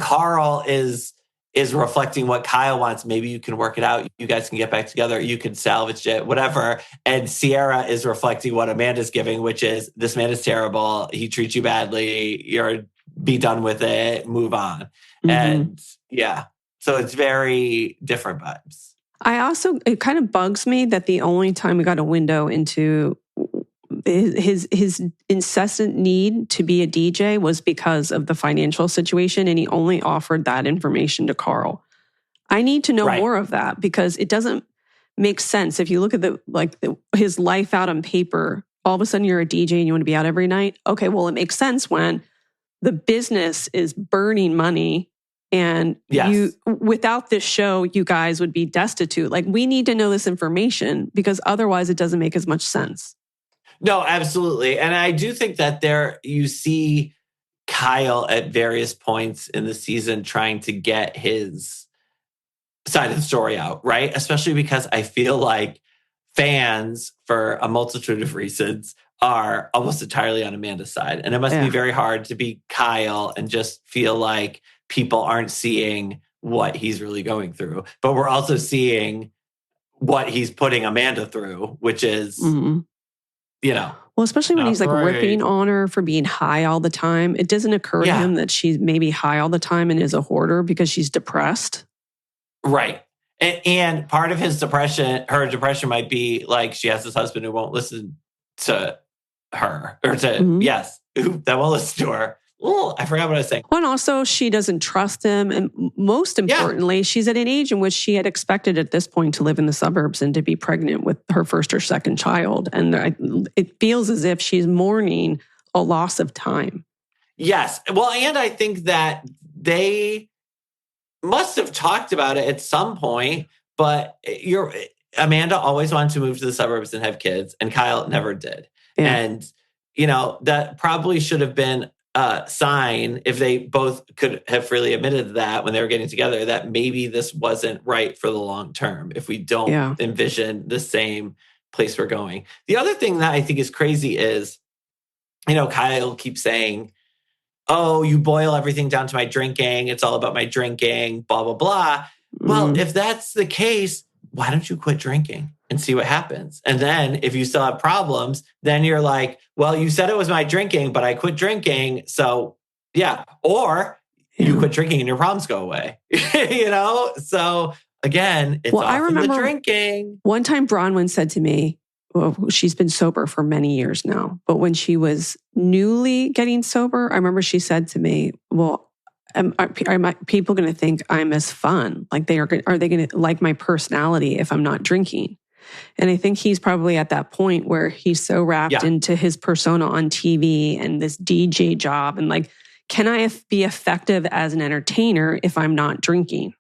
Carl is reflecting what Kyle wants. Maybe you can work it out. You guys can get back together. You can salvage it, whatever. And Sierra is reflecting what Amanda's giving, which is, this man is terrible. He treats you badly. Be done with it. Move on. And so it's very different vibes. It kind of bugs me that the only time we got a window into his incessant need to be a DJ was because of the financial situation, and he only offered that information to Carl. I need to know more of that, because it doesn't make sense. If you look at his life out on paper, all of a sudden you're a DJ and you want to be out every night. Okay, well, it makes sense when the business is burning money, and without this show, you guys would be destitute. Like, we need to know this information, because otherwise it doesn't make as much sense. No, absolutely. And I do think that you see Kyle at various points in the season trying to get his side of the story out, right? Especially because I feel like fans, for a multitude of reasons, are almost entirely on Amanda's side. And it must be very hard to be Kyle and just feel like people aren't seeing what he's really going through. But we're also seeing what he's putting Amanda through, which is... Well, especially when he's ripping on her for being high all the time. It doesn't occur to him that she's maybe high all the time and is a hoarder because she's depressed. Right. And part of her depression might be like, she has this husband who won't listen to her, or that won't listen to her. Oh, I forgot what I was saying. Well, and also she doesn't trust him. And most importantly, she's at an age in which she had expected at this point to live in the suburbs and to be pregnant with her first or second child. And it feels as if she's mourning a loss of time. Yes. Well, and I think that they must have talked about it at some point, but Amanda always wanted to move to the suburbs and have kids, and Kyle never did. Yeah. And, that probably should have been sign, if they both could have freely admitted that when they were getting together, that maybe this wasn't right for the long term if we don't envision the same place we're going. The other thing that I think is crazy is, Kyle keeps saying, oh, you boil everything down to my drinking. It's all about my drinking, blah, blah, blah. Well, if that's the case, why don't you quit drinking and see what happens? And then if you still have problems, then you're like, well, you said it was my drinking, but I quit drinking. So yeah. Or you quit drinking and your problems go away, So again, it's I remember the drinking. One time Bronwyn said to me, well, she's been sober for many years now, but when she was newly getting sober, I remember she said to me, well, are people going to think I'm as fun? Like are they going to like my personality if I'm not drinking? And I think he's probably at that point where he's so wrapped into his persona on TV and this DJ job. And like, can I be effective as an entertainer if I'm not drinking?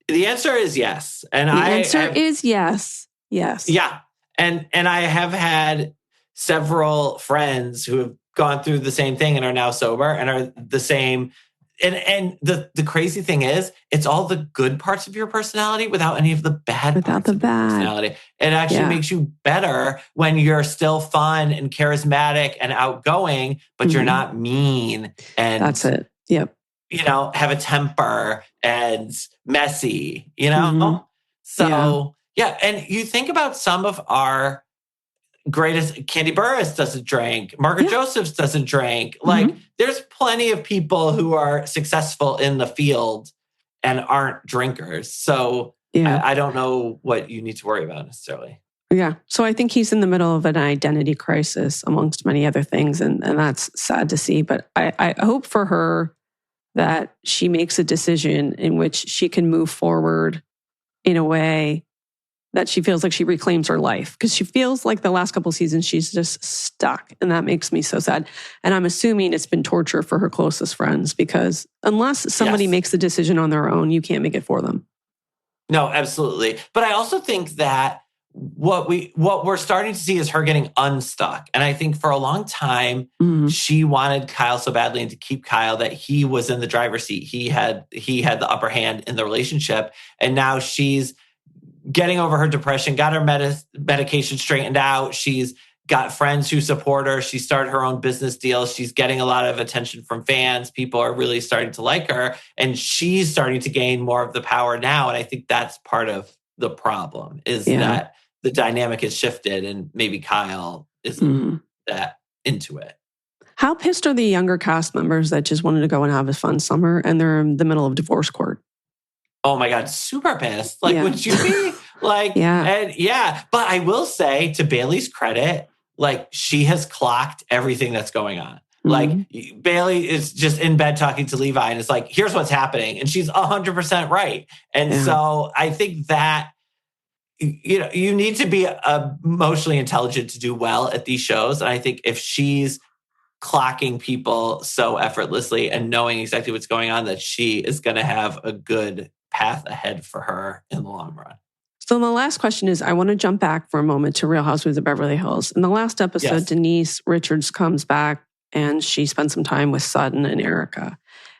The answer is yes. And the answer is yes. Yes. Yeah. And I have had several friends who have gone through the same thing and are now sober and are the same. And the crazy thing is, it's all the good parts of your personality without any of the bad parts of your personality. It actually makes you better when you're still fun and charismatic and outgoing, but you're not mean. And that's it. Yep. Have a temper and messy, So yeah. And you think about some of our greatest, Candy Burris doesn't drink. Margaret Josephs doesn't drink. Like there's plenty of people who are successful in the field and aren't drinkers. So I don't know what you need to worry about necessarily. Yeah. So I think he's in the middle of an identity crisis amongst many other things. And that's sad to see. But I hope for her that she makes a decision in which she can move forward in a way that she feels like she reclaims her life, because she feels like the last couple of seasons she's just stuck, and that makes me so sad. And I'm assuming it's been torture for her closest friends, because unless somebody makes the decision on their own, you can't make it for them. No, absolutely. But I also think that what we're starting to see is her getting unstuck. And I think for a long time, she wanted Kyle so badly, and to keep Kyle, that he was in the driver's seat. He had the upper hand in the relationship. And now she's getting over her depression, got her medication straightened out. She's got friends who support her. She started her own business deals. She's getting a lot of attention from fans. People are really starting to like her, and she's starting to gain more of the power now. And I think that's part of the problem, is that the dynamic has shifted, and maybe Kyle isn't that into it. How pissed are the younger cast members that just wanted to go and have a fun summer, and they're in the middle of divorce court? Oh my God, super pissed. Like, would you be? Like, But I will say, to Bailey's credit, like, she has clocked everything that's going on. Like, Bailey is just in bed talking to Levi and it's like, here's what's happening. And she's 100% right. And so I think that, you need to be emotionally intelligent to do well at these shows. And I think if she's clocking people so effortlessly and knowing exactly what's going on, that she is going to have a good path ahead for her in the long run. So the last question is, I want to jump back for a moment to Real Housewives of Beverly Hills. In the last episode, Denise Richards comes back and she spends some time with Sutton and Erica.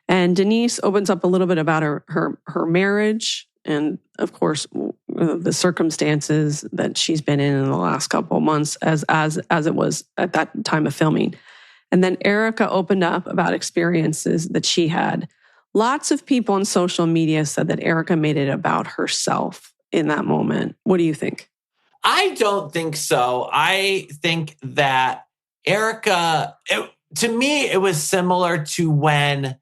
And Denise opens up a little bit about her marriage and, of course, the circumstances that she's been in the last couple of months as it was at that time of filming. And then Erica opened up about experiences that she had. Lots of people on social media said that Erica made it about herself in that moment. What do you think? I don't think so. I think that Erica, to me, it was similar to when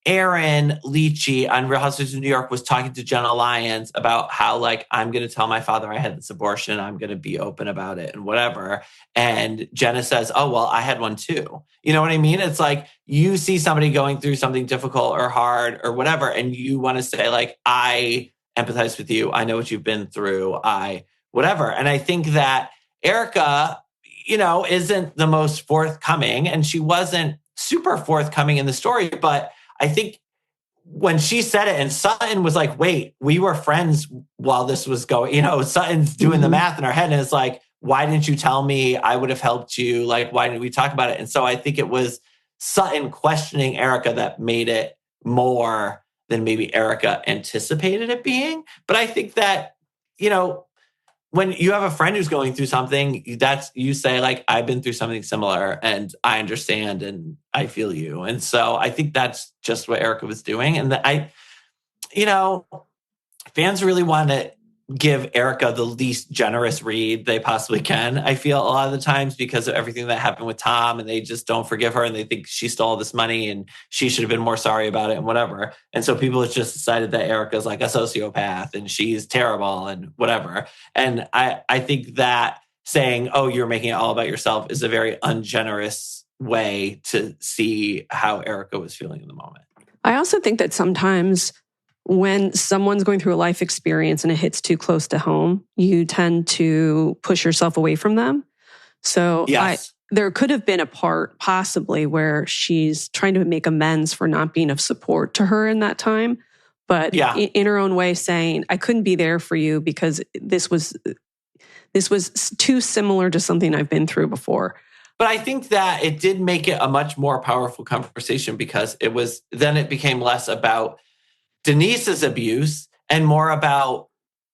Aaron Leachy on Real Housewives of New York was talking to Jenna Lyons about how, like, I'm going to tell my father I had this abortion. I'm going to be open about it and whatever. And Jenna says, oh, well, I had one too. You know what I mean? It's like, you see somebody going through something difficult or hard or whatever, and you want to say, like, I empathize with you. I know what you've been through. Whatever. And I think that Erica, isn't the most forthcoming, and she wasn't super forthcoming in the story, but I think when she said it and Sutton was like, wait, we were friends while this was going, Sutton's doing the math in our head. And it's like, why didn't you tell me? I would have helped you. Like, why didn't we talk about it? And so I think it was Sutton questioning Erica that made it more than maybe Erica anticipated it being. But I think that, when you have a friend who's going through something, you say like, I've been through something similar and I understand and I feel you. And so I think that's just what Erica was doing. And you know, fans really want to give Erica the least generous read they possibly can. I feel a lot of the times because of everything that happened with Tom, and they just don't forgive her and they think she stole this money and she should have been more sorry about it and whatever. And so people have just decided that Erica's like a sociopath and she's terrible and whatever. And I think that saying, oh, you're making it all about yourself is a very ungenerous way to see how Erica was feeling in the moment. I also think that sometimes when someone's going through a life experience and it hits too close to home, you tend to push yourself away from them. So yes. There could have been a part possibly where she's trying to make amends for not being of support to her in that time. But in her own way saying, I couldn't be there for you because this was too similar to something I've been through before. But I think that it did make it a much more powerful conversation because it became less about Denise's abuse and more about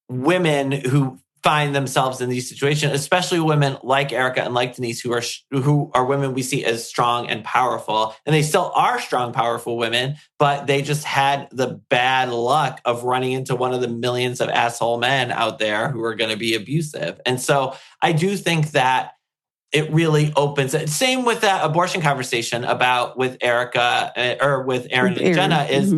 women who find themselves in these situations, especially women like Erica and like Denise, who are women we see as strong and powerful. And they still are strong, powerful women, but they just had the bad luck of running into one of the millions of asshole men out there who are going to be abusive. And so I do think that it really opens it. Same with that abortion conversation with Erica or with Aaron and Jenna is,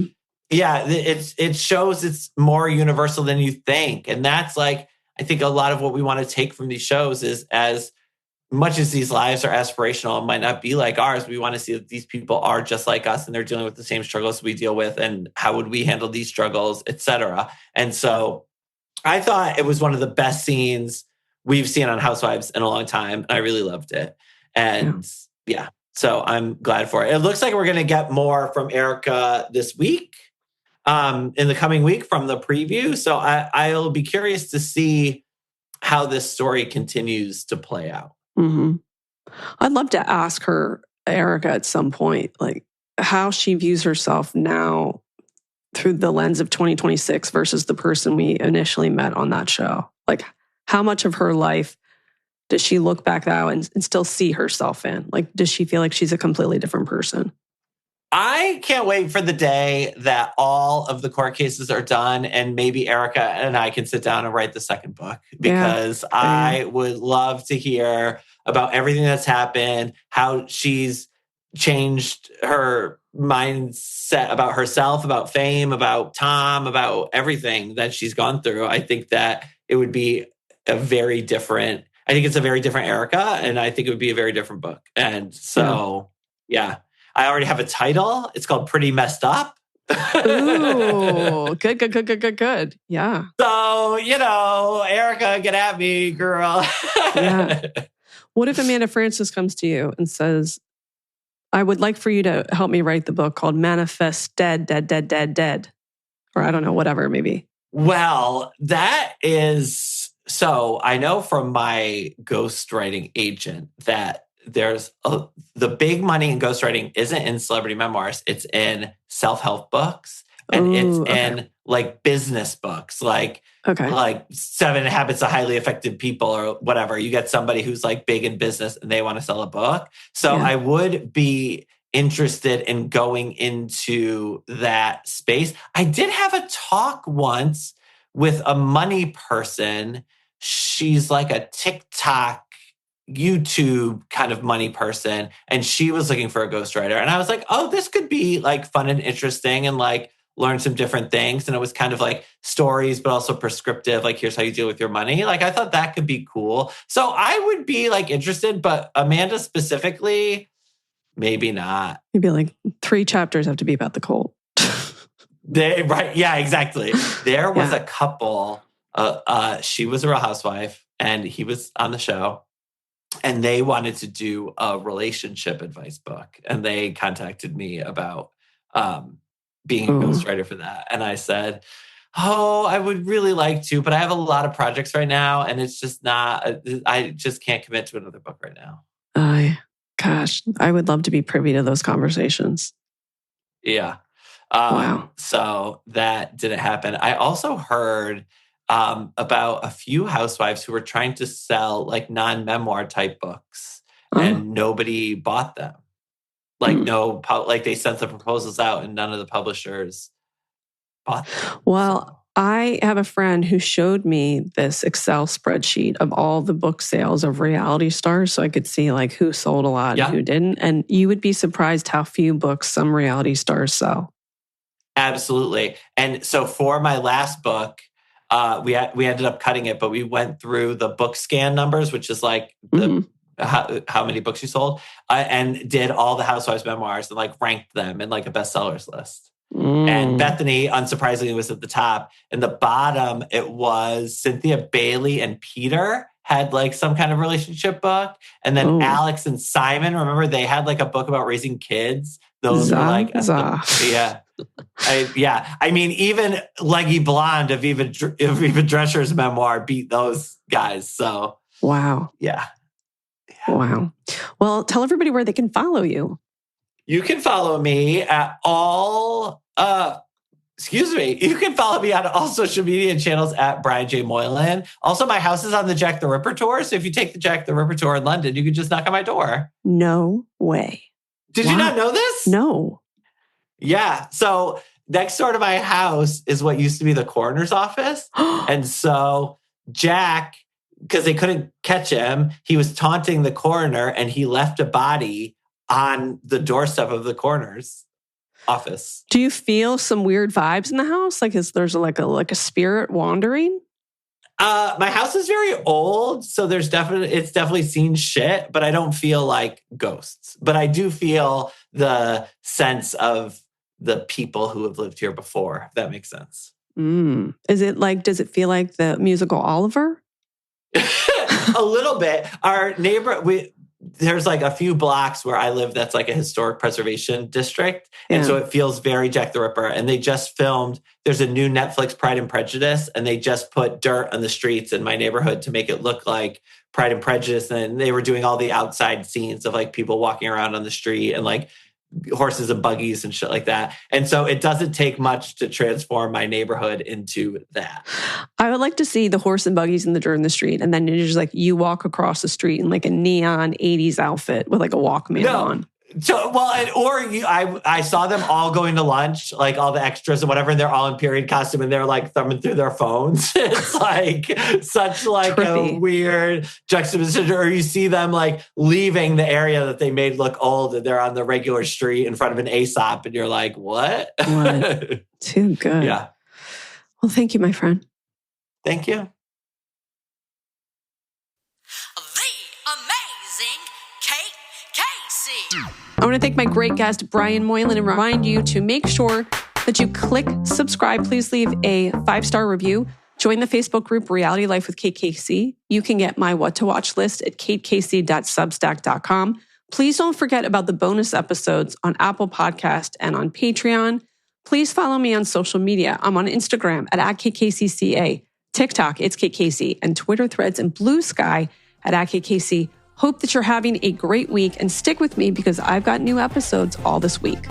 it shows it's more universal than you think. And that's like, I think a lot of what we want to take from these shows is as much as these lives are aspirational, it might not be like ours. We want to see that these people are just like us and they're dealing with the same struggles we deal with. And how would we handle these struggles, et cetera. And so I thought it was one of the best scenes we've seen on Housewives in a long time. I really loved it. And so I'm glad for it. It looks like we're going to get more from Erica this week. In the coming week from the preview. So I'll be curious to see how this story continues to play out. Mm-hmm. I'd love to ask her, Erica, at some point, like how she views herself now through the lens of 2026 versus the person we initially met on that show. Like how much of her life does she look back now and still see herself in? Like, does she feel like she's a completely different person? I can't wait for the day that all of the court cases are done and maybe Erica and I can sit down and write the second book because I would love to hear about everything that's happened, how she's changed her mindset about herself, about fame, about Tom, about everything that she's gone through. I think that it would be it's a very different Erica, and I think it would be a very different book. And so, I already have a title. It's called Pretty Messed Up. Ooh, good. Yeah. So, Erica, get at me, girl. What if Amanda Francis comes to you and says, I would like for you to help me write the book called Manifest Dead. Or I don't know, whatever, maybe. Well, that is... So I know from my ghostwriting agent that there's the big money in ghostwriting isn't in celebrity memoirs. It's in self-help books and in like business books, like 7 Habits of Highly Effective People or whatever. You get somebody who's like big in business and they want to sell a book. So I would be interested in going into that space. I did have a talk once with a money person. She's like a TikTok YouTube kind of money person. And she was looking for a ghostwriter. And I was like, oh, this could be like fun and interesting and like learn some different things. And it was kind of like stories, but also prescriptive. Like, here's how you deal with your money. Like, I thought that could be cool. So I would be like interested, but Amanda specifically, maybe not. You'd be like 3 chapters have to be about the cult. Right. Yeah, exactly. There was a couple, she was a Real Housewife and he was on the show. And they wanted to do a relationship advice book. And they contacted me about being a ghostwriter for that. And I said, oh, I would really like to, but I have a lot of projects right now. And it's just not, I just can't commit to another book right now. Gosh, I would love to be privy to those conversations. Yeah. Wow. So that didn't happen. I also heard about a few housewives who were trying to sell like non-memoir type books and nobody bought them. Like like they sent the proposals out and none of the publishers bought them. Well, I have a friend who showed me this Excel spreadsheet of all the book sales of reality stars so I could see like who sold a lot and who didn't. And you would be surprised how few books some reality stars sell. Absolutely. And so for my last book, we ended up cutting it, but we went through the book scan numbers, which is like how many books you sold, and did all the Housewives memoirs and like ranked them in like a bestsellers list. And Bethany, unsurprisingly, was at the top. In the bottom, it was Cynthia Bailey and Peter had like some kind of relationship book. And then Alex and Simon, remember they had like a book about raising kids. Those were like, yeah. I mean, even Leggy Blonde of Eva Drescher's memoir beat those guys. So, wow. Yeah. Wow. Well, tell everybody where they can follow you. You can follow me at you can follow me on all social media channels at Brian J. Moylan. Also, my house is on the Jack the Ripper tour. So if you take the Jack the Ripper tour in London, you can just knock on my door. No way. Did you not know this? No. Yeah. So next door to my house is what used to be the coroner's office. And so Jack, because they couldn't catch him, he was taunting the coroner and he left a body on the doorstep of the coroner's office. Do you feel some weird vibes in the house? Like there's like a spirit wandering? My house is very old, so it's definitely seen shit, but I don't feel like ghosts. But I do feel the sense of the people who have lived here before, if that makes sense. Is it like, does it feel like the musical Oliver? A little bit. Our neighbor, there's like a few blocks where I live that's like a historic preservation district. And so it feels very Jack the Ripper. And they just filmed, there's a new Netflix Pride and Prejudice, and they just put dirt on the streets in my neighborhood to make it look like Pride and Prejudice. And they were doing all the outside scenes of like people walking around on the street and like horses and buggies and shit like that. And so it doesn't take much to transform my neighborhood into that. I would like to see the horse and buggies in the dirt in the street. And then you're just like, you walk across the street in like a neon 80s outfit with like a Walkman on. So, I saw them all going to lunch, like all the extras and whatever, and they're all in period costume and they're like thumbing through their phones. It's like such like trippy. A weird juxtaposition. Or you see them like leaving the area that they made look old and they're on the regular street in front of an Aesop and you're like, what? Too good. Yeah. Well, thank you, my friend. Thank you. I want to thank my great guest, Brian Moylan, and remind you to make sure that you click subscribe. Please leave a 5-star review. Join the Facebook group Reality Life with Kate Casey. You can get my what to watch list at katecasey.substack.com. Please don't forget about the bonus episodes on Apple Podcast and on Patreon. Please follow me on social media. I'm on Instagram at @KCCA, TikTok, it's Kate Casey, and Twitter Threads and Blue Sky at @KCC. Hope that you're having a great week and stick with me because I've got new episodes all this week.